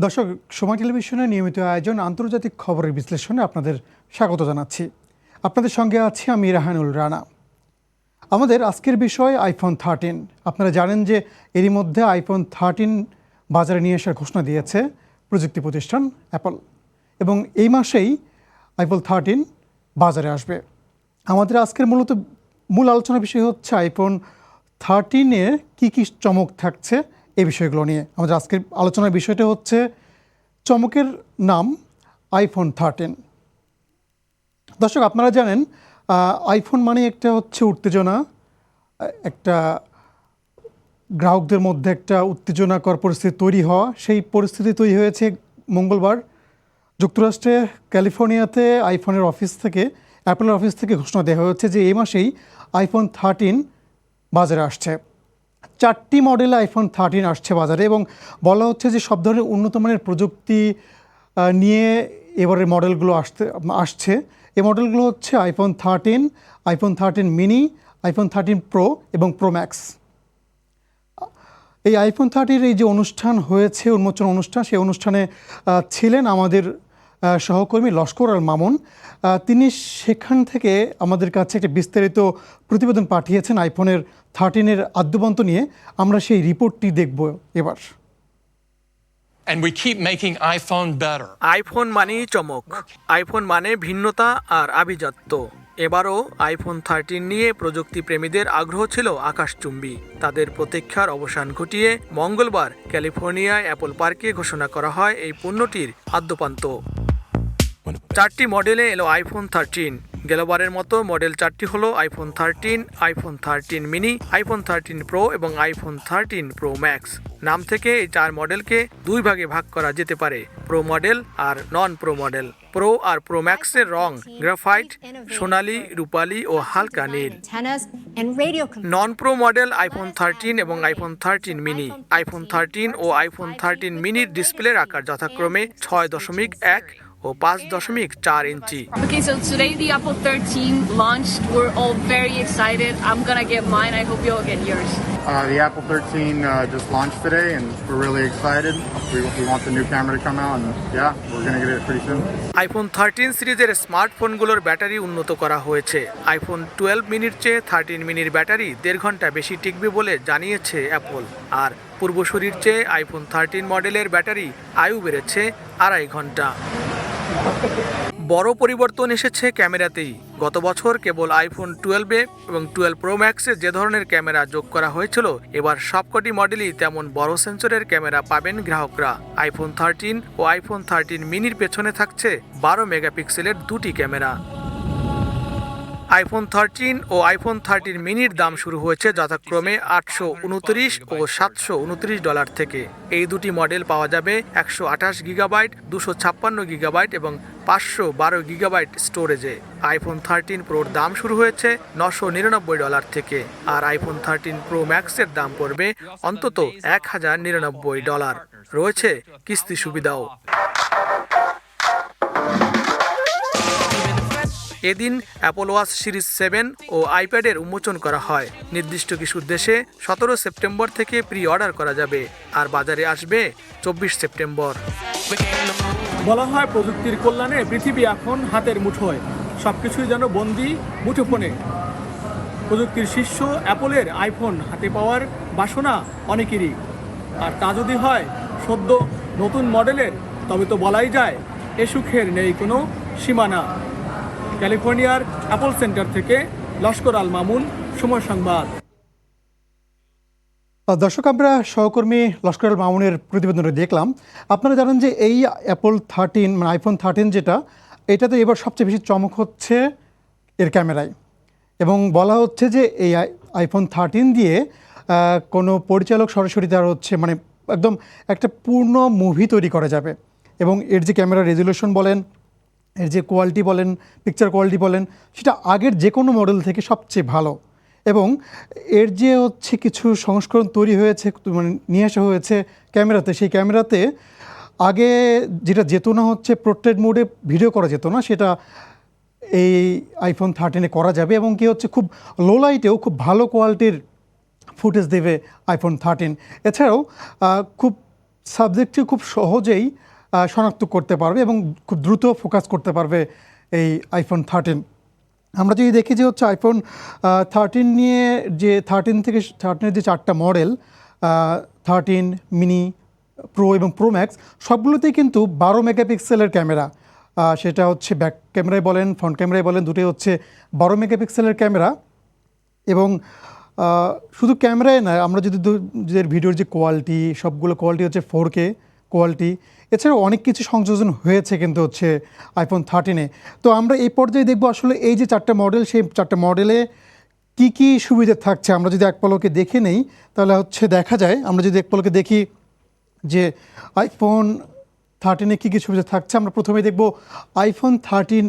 দর্শক, সময় টেলিভিশনের নিয়মিত আয়োজন আন্তর্জাতিক খবরের বিশ্লেষণে আপনাদের স্বাগত জানাচ্ছি। আপনাদের সঙ্গে আছি আমি রাহানুল রানা। আমাদের আজকের বিষয় আইফোন 13। আপনারা জানেন যে এরই মধ্যে আইফোন 13 বাজারে নিয়ে আসার ঘোষণা দিয়েছে প্রযুক্তি প্রতিষ্ঠান অ্যাপল, এবং এই মাসেই আইফোন 13 বাজারে আসবে। আমাদের আজকের মূল আলোচনার বিষয় হচ্ছে আইফোন 13-এর কী কী চমক থাকছে এই বিষয়গুলো নিয়ে। আমাদের আজকের আলোচনার বিষয়টা হচ্ছে চমকের নাম আইফোন 13। দর্শক, আপনারা জানেন আইফোন মানে একটা হচ্ছে উত্তেজনা, একটা গ্রাহকদের মধ্যে একটা উত্তেজনাকর পরিস্থিতি তৈরি হওয়া। সেই পরিস্থিতি তৈরি হয়েছে মঙ্গলবার যুক্তরাষ্ট্রে ক্যালিফোর্নিয়াতে অ্যাপলের অফিস থেকে ঘোষণা দেওয়া হয়েছে যে এই মাসেই আইফোন 13 বাজারে আসছে। 4টি মডেলে আইফোন 13 আসছে বাজারে, এবং বলা হচ্ছে যে সব ধরনের উন্নত মানের প্রযুক্তি নিয়ে এবারের মডেলগুলো আসছে। এই মডেলগুলো হচ্ছে iPhone 13, iPhone 13 mini, iPhone 13 pro এবং প্রো ম্যাক্স। এই আইফোন 13 এই যে অনুষ্ঠান হয়েছে, উন্মোচন অনুষ্ঠান, সেই অনুষ্ঠানে ছিলেন আমাদের সহকর্মী লস্কর আল মামুন। তিনি সেখান থেকে আমাদের কাছে একটা বিস্তারিত প্রতিবেদন পাঠিয়েছেন আইফোনের 13-এর আদ্যবন্ত নিয়ে। আমরা সেই রিপোর্টটি দেখব এবার। And we keep making iPhone better. IPhone মানেই চমক, আইফোন মানে ভিন্নতা আর আভিজাত্য। এবারও আইফোন 13 নিয়ে প্রযুক্তি প্রেমীদের আগ্রহ ছিল আকাশচুম্বী। তাদের প্রতীক্ষার অবসান ঘটিয়ে মঙ্গলবার ক্যালিফোর্নিয়ায় অ্যাপল পার্কে ঘোষণা করা হয় এই পণ্যটির আদ্যপান্ত। 4টি মডেলে এলো আইফোন 13। গেলবারের মতো মডেল 4টি হলো iPhone 13, iPhone 13 mini, iPhone 13 pro এবং আইফোন 13 প্রো ম্যাক্স। নাম থেকে এই 4 মডেলকে 2 ভাগে ভাগ করা যেতে পারে, প্রো মডেল আর নন প্রো মডেল। প্রো আর প্রো ম্যাক্সের রং গ্রাফাইট, সোনালী, রূপালী ও হালকা নীল। নন প্রো মডেল আইফোন 13 এবং আইফোন 13 মিনি। আইফোন 13 ও আইফোন 13 মিনির ডিসপ্লের আকার যথাক্রমে 6.1 ও 5.4 ইঞ্চি। Okay, so today the Apple 13 launched. We're all very excited. I'm gonna get mine. I hope you all get yours. The Apple 13 just launched today, and we're really excited. We want the new camera to come out, and yeah, we're gonna get it pretty soon. IPhone 13 সিরিজের স্মার্টফোনগুলোর battery উন্নত করা হয়েছে। IPhone 12 মিনির চেয়ে 13 মিনির battery 1.5 ঘন্টা বেশি টিকবে বলে জানিয়েছে অ্যাপল। আর পূর্বসূরির চেয়ে আইফোন 13 মডেলের ব্যাটারি আয়ু বেড়েছে 2.5 ঘন্টা। বড় পরিবর্তন এসেছে ক্যামেরাতেই। গত বছর কেবল আইফোন 12 এবং 12 প্রো ম্যাক্সে যে ধরনের ক্যামেরা যোগ করা হয়েছিল, এবার সবকটি মডেলই তেমন বড় সেন্সরের ক্যামেরা পাবেন গ্রাহকরা। আইফোন 13 ও আইফোন 13 মিনির পেছনে থাকছে 12 মেগাপিক্সেলের 2টি ক্যামেরা। আইফোন 13 ও আইফোন 13 মিনির দাম শুরু হয়েছে যথাক্রমে $829 ও $729 থেকে। এই দুটি মডেল পাওয়া যাবে 128 গিগাবাইট, 256 গিগাবাইট এবং 512 গিগাবাইট স্টোরেজে। আইফোন 13 প্রোর দাম শুরু হয়েছে $999 থেকে, আর আইফোন 13 প্রো ম্যাক্সের দাম পড়বে অন্তত $1099। রয়েছে কিস্তি সুবিধাও। এদিন অ্যাপল ওয়াচ সিরিজ 7 ও আইপ্যাডের উন্মোচন করা হয়। নির্দিষ্ট কিছু দেশে 17 সেপ্টেম্বর থেকে প্রি অর্ডার করা যাবে, আর বাজারে আসবে 24 সেপ্টেম্বর। বলা হয় প্রযুক্তির কল্যাণে পৃথিবী এখন হাতের মুঠোয়, সবকিছুই যেন বন্দি মুঠোফোনে। প্রযুক্তির শীর্ষ অ্যাপলের আইফোন হাতে পাওয়ার বাসনা অনেকেরই, আর তা যদি হয় সদ্য নতুন মডেলের, তবে তো বলাই যায় এ সুখের নেই কোনো সীমানা। ক্যালিফোর্নিয়ার অ্যাপল সেন্টার থেকে লস্কর আল মামুন, সময় সংবাদ। দর্শক, আমরা সহকর্মী লস্কর আল মামুনের প্রতিবেদনটা দেখলাম। আপনারা জানেন যে এই অ্যাপল 13 মানে আইফোন 13 যেটা, এটাতে এবার সবচেয়ে বেশি চমক হচ্ছে এর ক্যামেরায়, এবং বলা হচ্ছে যে এই আইফোন 13 দিয়ে কোনো পরিচালক সরাসরি তার হচ্ছে মানে একদম একটা পূর্ণ মুভি তৈরি করা যাবে। এবং এর যে ক্যামেরা রেজুলেশন বলেন, এর যে কোয়ালিটি বলেন, পিকচার কোয়ালিটি বলেন, সেটা আগের যে কোনো মডেল থেকে সবচেয়ে ভালো। এবং এর যে হচ্ছে কিছু সংস্করণ তৈরি হয়েছে, মানে নিয়ে আসা হয়েছে ক্যামেরাতে, সেই ক্যামেরাতে আগে যেটা যেত না হচ্ছে পোর্ট্রেট মোডে ভিডিও করা যেত না, সেটা এই আইফোন 13-এ করা যাবে। এবং কি হচ্ছে খুব লো লাইটেও খুব ভালো কোয়ালিটির ফুটেজ দেবে আইফোন 13। এছাড়াও খুব সাবজেক্টটি খুব সহজেই শনাক্ত করতে পারবে এবং খুব দ্রুত ফোকাস করতে পারবে এই আইফোন 13। আমরা যদি দেখি যে হচ্ছে আইফোন 13 নিয়ে যে 13 থেকে 13-এর যে 4টা মডেল 13 মিনি, প্রো এবং প্রো ম্যাক্স, সবগুলোতেই কিন্তু 12 মেগাপিক্সেলের ক্যামেরা। সেটা হচ্ছে ব্যাক ক্যামেরায় বলেন, ফ্রন্ট ক্যামেরায় বলেন, দুটোই হচ্ছে 12 মেগাপিক্সেলের ক্যামেরা। এবং শুধু ক্যামেরায় নয়, আমরা যদি ভিডিওর যে কোয়ালিটি, সবগুলো কোয়ালিটি হচ্ছে 4K কোয়ালিটি। এছাড়াও অনেক কিছু সংযোজন হয়েছে কিন্তু হচ্ছে আইফোন 13-এ। তো আমরা এই পর্যায়ে দেখব আসলে এই যে 4টা মডেল, সেই 4টা মডেলে কি কি সুবিধা থাকছে। আমরা যদি এক পলকে দেখে নেই তাহলে হচ্ছে দেখা যায়, আমরা যদি এক পলকে দেখি যে আইফোন 13-এ কী কী সুবিধা থাকছে। আমরা প্রথমে দেখব আইফোন 13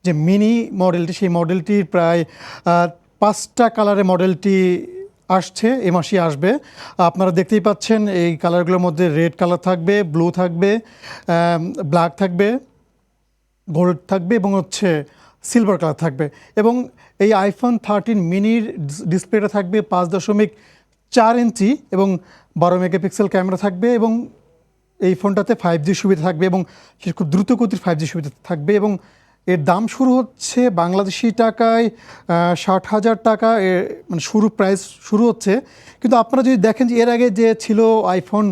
যে মিনি মডেলটি, সেই মডেলটির প্রায় 5টা কালারে মডেলটি আসছে, এ মাসেই আসবে। আপনারা দেখতেই পাচ্ছেন এই কালারগুলোর মধ্যে রেড কালার থাকবে, ব্লু থাকবে, ব্ল্যাক থাকবে, গোল্ড থাকবে এবং হচ্ছে সিলভার কালার থাকবে। এবং এই আইফোন 13 মিনির ডিসপ্লেটা থাকবে 5.4 ইঞ্চি এবং 12 মেগাপিক্সেল ক্যামেরা থাকবে। এবং এই ফোনটাতে 5G সুবিধা থাকবে এবং সে খুব দ্রুত গতির 5G সুবিধা থাকবে। এবং এর দাম শুরু হচ্ছে বাংলাদেশি টাকায় 60,000 টাকা, মানে প্রাইস শুরু হচ্ছে। কিন্তু আপনারা যদি দেখেন যে এর আগে যে ছিল আইফোন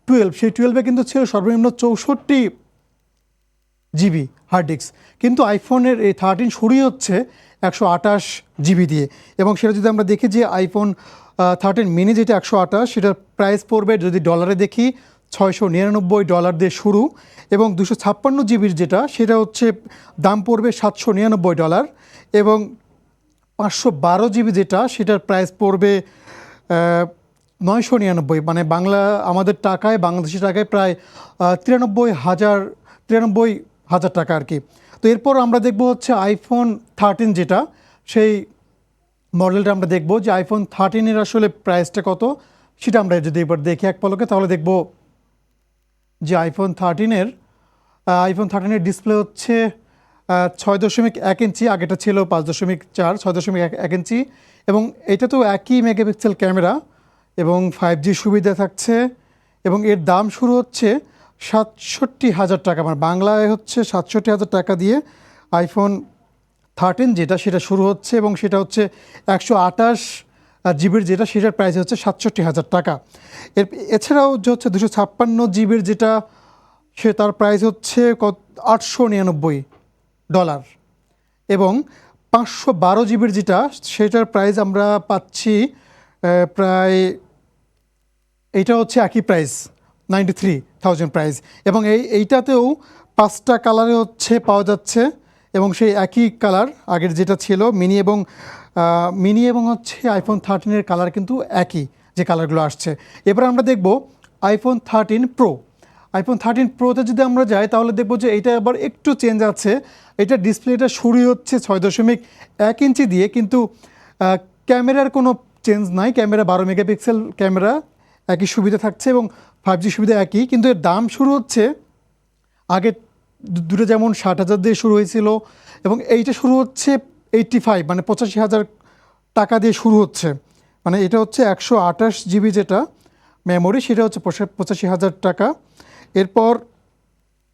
12, সেই 12-এ কিন্তু ছিল সর্বনিম্ন 64 জিবি হার্ড ডিস্ক, কিন্তু আইফোনের এই 13 শুরুই হচ্ছে 128 জিবি দিয়ে। এবং সেটা যদি আমরা দেখি যে আইফোন 13 মিনি যেটা 128, সেটার প্রাইস পড়বে যদি ডলারে দেখি $699 দিয়ে শুরু। এবং 256 জিবির যেটা, সেটা হচ্ছে দাম পড়বে $799। এবং 512 জিবি যেটা, সেটার প্রাইস পড়বে 999, মানে আমাদের টাকায়, বাংলাদেশি টাকায় প্রায় 93,000 টাকা আর কি। তো এরপর আমরা দেখব হচ্ছে আইফোন 13 যেটা, সেই মডেলটা আমরা দেখব যে আইফোন 13-এর আসলে প্রাইসটা কত, সেটা আমরা যদি এবার দেখি এক পলকে, তাহলে দেখব যে আইফোন 13-এর ডিসপ্লে হচ্ছে 6.1 ইঞ্চি, আগেটা ছিল 5.4, 6.1 ইঞ্চি। এবং এটা তো একই মেগাপিক্সেল ক্যামেরা এবং 5G সুবিধা থাকছে। এবং এর দাম শুরু হচ্ছে 67,000 টাকা, মানে বাংলায় হচ্ছে 67,000 টাকা দিয়ে আইফোন 13 যেটা, সেটা শুরু হচ্ছে। এবং সেটা হচ্ছে 128 জিবির যেটা, সেটার প্রাইস হচ্ছে 67,000 টাকা। এছাড়াও যে হচ্ছে 256 জিবির যেটা, সে তার প্রাইস হচ্ছে $899। এবং 512 জিবির যেটা, সেটার প্রাইস আমরা পাচ্ছি প্রায়, এইটা হচ্ছে একই প্রাইস 93,000 প্রাইস। এবং এইটাতেও 5টা কালারে হচ্ছে পাওয়া যাচ্ছে এবং সেই একই কালার আগের যেটা ছিল মিনি এবং হচ্ছে আইফোন 13-এর কালার কিন্তু একই, যে কালারগুলো আসছে। এবার আমরা দেখব আইফোন 13 প্রো। আইফোন 13 প্রোতে যদি আমরা যাই তাহলে দেখব যে এটা আবার একটু চেঞ্জ আছে। এটা ডিসপ্লেটা শুরুই হচ্ছে 6.1 ইঞ্চি দিয়ে, কিন্তু ক্যামেরার কোনো চেঞ্জ নাই। ক্যামেরা 12 মেগাপিক্সেল ক্যামেরা, একই সুবিধা থাকছে এবং 5G সুবিধা একই। কিন্তু এর দাম শুরু হচ্ছে, আগে দুটো যেমন 60,000 দিয়ে শুরু হয়েছিল, এবং এইটা শুরু হচ্ছে 85, মানে 85,000 টাকা দিয়ে শুরু হচ্ছে। মানে এটা হচ্ছে 128 জিবি যেটা মেমোরি, সেটা হচ্ছে 85,000 টাকা। এরপর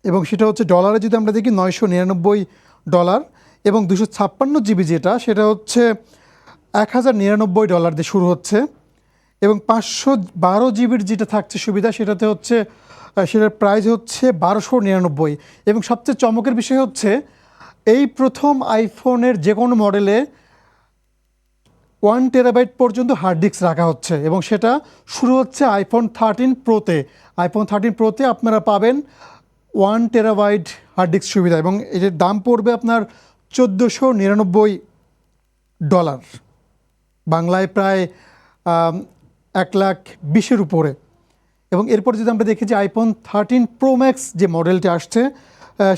এবং সেটা হচ্ছে ডলারে যদি আমরা দেখি $999। এবং 256 জিবি যেটা, সেটা হচ্ছে $1,099 দিয়ে শুরু হচ্ছে। এবং 512 জিবির যেটা থাকছে সুবিধা, সেটাতে হচ্ছে সেটার প্রাইস হচ্ছে $1,299। এবং সবচেয়ে চমকের বিষয় হচ্ছে এই প্রথম আইফোনের যে কোনো মডেলে 1 টেরাবাইট পর্যন্ত হার্ড ডিস্ক রাখা হচ্ছে। এবং সেটা শুরু হচ্ছে আইফোন 13 প্রোতে। আইফোন 13 প্রোতে আপনারা পাবেন 1 টেরাবাইট হার্ড ডিস্ক সুবিধা। এবং এটার দাম পড়বে আপনার $1,499, বাংলায় প্রায় 1,20,000 উপরে। এবং এরপর যদি আমরা দেখি যে আইফোন 13 প্রো ম্যাক্স যে মডেলটি আসছে,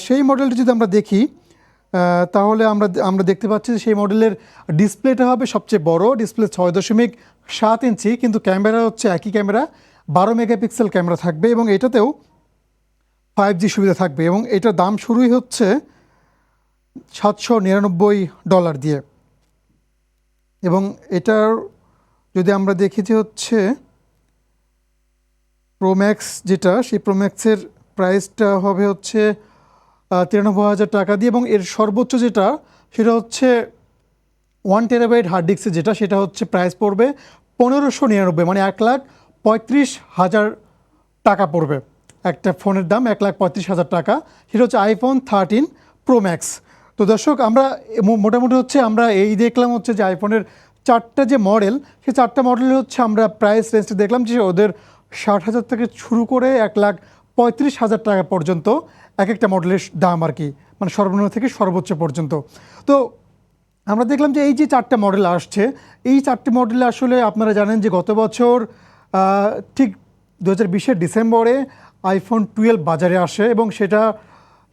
সেই মডেলটি যদি আমরা দেখি তাহলে আমরা দেখতে পাচ্ছি যে সেই মডেলের ডিসপ্লেটা হবে সবচেয়ে বড় ডিসপ্লে, 6.7 ইঞ্চি, কিন্তু ক্যামেরা হচ্ছে একই ক্যামেরা, 12 মেগাপিক্সেল ক্যামেরা থাকবে এবং এটাতেও 5G সুবিধা থাকবে। এবং এটার দাম শুরুই হচ্ছে $799 দিয়ে। এবং এটার যদি আমরা দেখি যে হচ্ছে প্রো ম্যাক্স যেটা, সেই প্রো ম্যাক্সের প্রাইসটা হবে হচ্ছে 93,000 টাকা দিয়ে, এবং এর সর্বোচ্চ যেটা সেটা হচ্ছে 1 টেরাবাইট হার্ড ডিস্কের যেটা, সেটা হচ্ছে প্রাইস পড়বে 1599, মানে 1,35,000 টাকা পড়বে। একটা ফোনের দাম 1,35,000 টাকা, সেটা হচ্ছে আইফোন 13 প্রো ম্যাক্স। তো দর্শক, আমরা মোটামুটি হচ্ছে আমরা এই দেখলাম হচ্ছে যে আইফোনের 4টা যে মডেল, সেই 4টা মডেলের হচ্ছে আমরা প্রাইস রেঞ্জটা দেখলাম যে ওদের 60,000 থেকে শুরু করে 1,35,000 টাকা পর্যন্ত এক একটা মডেলের দাম আর কি, মানে সর্বনিম্ন থেকে সর্বোচ্চ পর্যন্ত। তো আমরা দেখলাম যে এই যে 4টা মডেল আসছে, এই 4টি মডেলে আসলে আপনারা জানেন যে গত বছর ঠিক 2020-এর ডিসেম্বরে আইফোন 12 বাজারে আসে, এবং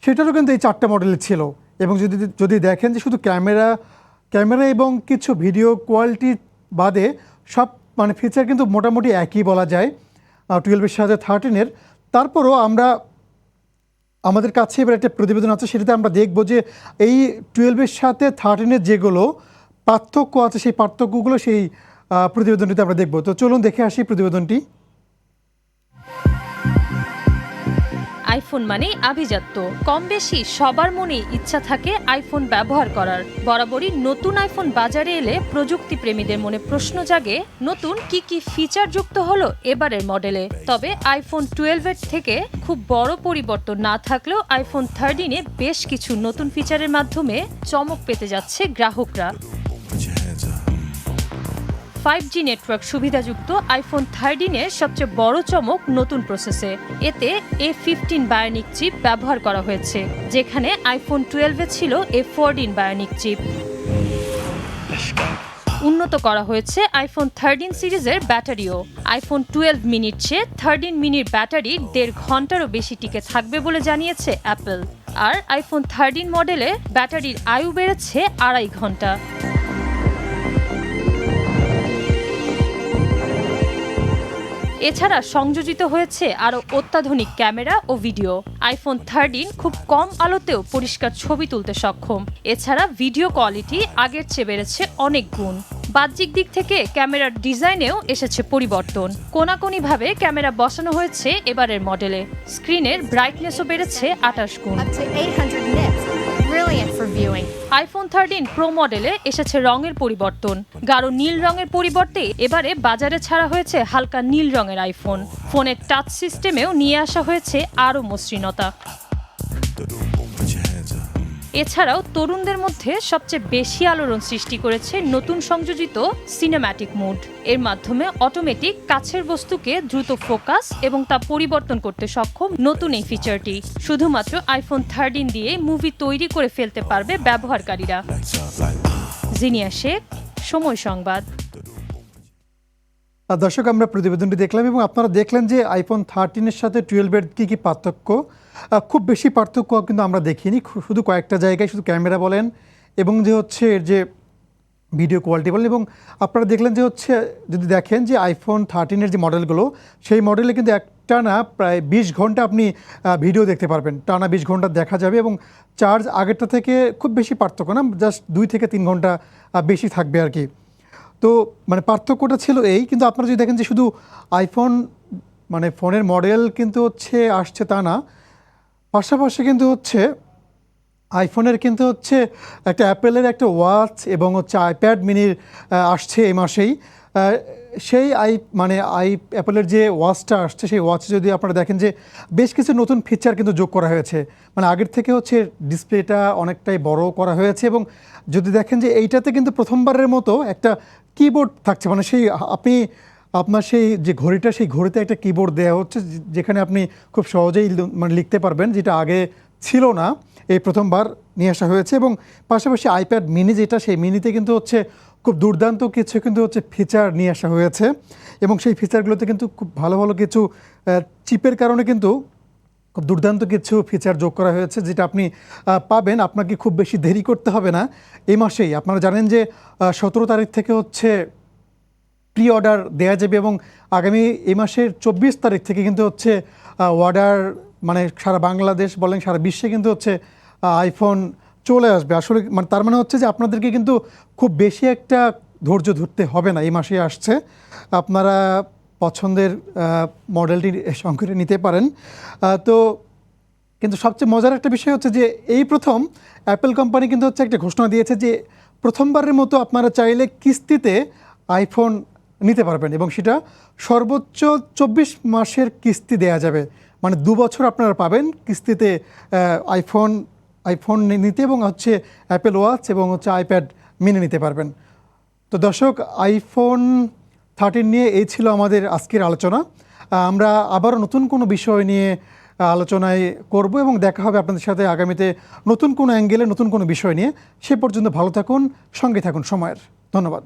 সেটারও কিন্তু এই 4টা মডেলে ছিল। এবং যদি দেখেন যে শুধু ক্যামেরা এবং কিছু ভিডিও কোয়ালিটি বাদে সব মানে ফিচার কিন্তু মোটামুটি একই বলা যায় 12-এর সাথে 13-এর। তারপরও আমাদের কাছে এবার একটা প্রতিবেদন আছে, সেটাতে আমরা দেখব যে এই 12-এর সাথে 13-এর যেগুলো পার্থক্য আছে, সেই পার্থক্যগুলো সেই প্রতিবেদনটিতে আমরা দেখব। তো চলুন দেখে আসি প্রতিবেদনটি। আইফোন মানে আভিজাত্য। কম বেশি সবার মনেই ইচ্ছা থাকে আইফোন ব্যবহার করার। বরাবরই নতুন আইফোন বাজারে এলে প্রযুক্তি প্রেমীদের মনে প্রশ্ন জাগে, নতুন কি কি ফিচার যুক্ত হলো এবারের মডেলে। তবে আইফোন 12-এর থেকে খুব বড় পরিবর্তন না থাকলেও আইফোন 13-এ বেশ কিছু নতুন ফিচারের মাধ্যমে চমক পেতে যাচ্ছে গ্রাহকরা। 5G নেটওয়ার্ক সুবিধাযুক্ত আইফোন 13-এর সবচেয়ে বড় চমক নতুন প্রসেসে। এতে A15 বায়োনিক চিপ ব্যবহার করা হয়েছে, যেখানে আইফোন 12-এ ছিল A14 বায়োনিক চিপ। উন্নত করা হয়েছে আইফোন 13 সিরিজের ব্যাটারিও। আইফোন 12 মিনির চেয়ে 13 মিনির ব্যাটারি 1.5 ঘন্টারও বেশি টিকে থাকবে বলে জানিয়েছে অ্যাপল। আর আইফোন 13 মডেলে ব্যাটারির আয়ু বেড়েছে 2.5 ঘন্টা। এছাড়া সংযোজিত হয়েছে আরও অত্যাধুনিক ক্যামেরা ও ভিডিও। আইফোন 13 খুব কম আলোতেও পরিষ্কার ছবি তুলতে সক্ষম। এছাড়া ভিডিও কোয়ালিটি আগের চেয়ে বেড়েছে অনেক গুণ। বাহ্যিক দিক থেকে ক্যামেরার ডিজাইনেও এসেছে পরিবর্তন। কোনাকুনিভাবে ক্যামেরা বসানো হয়েছে এবারের মডেলে। স্ক্রিনের ব্রাইটনেসও বেড়েছে 28 গুণ। আইফোন 13 প্রো মডেলে এসেছে রঙের পরিবর্তন। গাঢ় নীল রঙের পরিবর্তে এবারে বাজারে ছাড়া হয়েছে হালকা নীল রঙের আইফোন। ফোনের টাচ সিস্টেমেও নিয়ে আসা হয়েছে আরও মসৃণতা। এছাড়াও তরুণদের মধ্যে সবচেয়ে বেশি আলোড়ন সৃষ্টি করেছে নতুন সংযোজিত সিনেম্যাটিক মোড। এর মাধ্যমে অটোমেটিক কাছের বস্তুকে দ্রুত ফোকাস এবং তা পরিবর্তন করতে সক্ষম নতুন এই ফিচারটি শুধুমাত্র আইফোন 13 দিয়ে মুভি তৈরি করে ফেলতে পারবে ব্যবহারকারীরা। জিনিয়া শেখ, সময় সংবাদ। দর্শক, আমরা প্রতিবেদনটি দেখলাম এবং আপনারা দেখলেন যে আইফোন 13-এর সাথে 12-এর কী পার্থক্য। খুব বেশি পার্থক্য কিন্তু আমরা দেখিনি, শুধু কয়েকটা জায়গায়, শুধু ক্যামেরা বলেন এবং যে হচ্ছে এর যে ভিডিও কোয়ালিটি বলেন। এবং আপনারা দেখলেন যে হচ্ছে যদি দেখেন যে আইফোন 13-এর যে মডেলগুলো, সেই মডেলে কিন্তু টানা প্রায় 20 ঘন্টা আপনি ভিডিও দেখতে পারবেন, টানা 20 ঘন্টা দেখা যাবে। এবং চার্জ আগেরটা থেকে খুব বেশি পার্থক্য না, জাস্ট 2 থেকে 3 ঘন্টা বেশি থাকবে আর কি। তো মানে পার্থক্যটা ছিল এই। কিন্তু আপনারা যদি দেখেন যে শুধু আইফোন মানে ফোনের মডেল কিন্তু হচ্ছে আসছে তা না, পাশাপাশি কিন্তু হচ্ছে আইফোনের কিন্তু হচ্ছে একটা অ্যাপেলের একটা ওয়াচ এবং হচ্ছে আইপ্যাড মিনির আসছে এই মাসেই। সেই অ্যাপেলের যে ওয়াচটা আসছে, সেই ওয়াচে যদি আপনারা দেখেন যে বেশ কিছু নতুন ফিচার কিন্তু যোগ করা হয়েছে। মানে আগের থেকে হচ্ছে ডিসপ্লেটা অনেকটাই বড় করা হয়েছে। এবং যদি দেখেন যে এইটাতে কিন্তু প্রথমবারের মতো একটা কিবোর্ড থাকছে, মানে সেই আপনার সেই যে ঘড়িটা, সেই ঘড়িতে একটা কিবোর্ড দেওয়া হচ্ছে, যেখানে আপনি খুব সহজেই মানে লিখতে পারবেন, যেটা আগে ছিল না, এই প্রথমবার নিয়ে আসা হয়েছে। এবং পাশাপাশি আইপ্যাড মিনি যেটা, সেই মিনিতে কিন্তু হচ্ছে খুব দুর্দান্ত কিছু কিন্তু হচ্ছে ফিচার নিয়ে আসা হয়েছে। এবং সেই ফিচারগুলোতে কিন্তু খুব ভালো ভালো কিছু চিপের কারণে কিন্তু খুব দুর্দান্ত কিছু ফিচার যোগ করা হয়েছে, যেটা আপনি পাবেন। আপনাকে খুব বেশি দেরি করতে হবে না, এই মাসেই। আপনারা জানেন যে 17 তারিখ থেকে হচ্ছে প্রি অর্ডার দেওয়া যাবে এবং আগামী এই মাসের 24 তারিখ থেকে কিন্তু হচ্ছে অর্ডার, মানে সারা বাংলাদেশ বলেন সারা বিশ্বে কিন্তু হচ্ছে আইফোন চলে আসবে। আসলে মানে তার মানে হচ্ছে যে আপনাদেরকে কিন্তু খুব বেশি একটা ধৈর্য ধরতে হবে না, এই মাসে আসছে। আপনারা পছন্দের মডেলটি সংখ্যাটি নিতে পারেন। তো কিন্তু সবচেয়ে মজার একটা বিষয় হচ্ছে যে এই প্রথম অ্যাপেল কোম্পানি কিন্তু হচ্ছে একটা ঘোষণা দিয়েছে যে প্রথমবারের মতো আপনারা চাইলে কিস্তিতে আইফোন নিতে পারবেন এবং সেটা সর্বোচ্চ 24 মাসের কিস্তি দেয়া যাবে, মানে 2 বছর আপনারা পাবেন কিস্তিতে আইফোন নিতে এবং হচ্ছে অ্যাপেল ওয়াচ এবং হচ্ছে আইপ্যাড মিনি নিতে পারবেন। তো দর্শক, আইফোন 13 নিয়ে এই ছিল আমাদের আজকের আলোচনা। আমরা আবারও নতুন কোনো বিষয় নিয়ে আলোচনায় করব এবং দেখা হবে আপনাদের সাথে আগামীতে নতুন কোনো অ্যাঙ্গেলে নতুন কোনো বিষয় নিয়ে। সে পর্যন্ত ভালো থাকুন, সঙ্গে থাকুন সময়ের। ধন্যবাদ।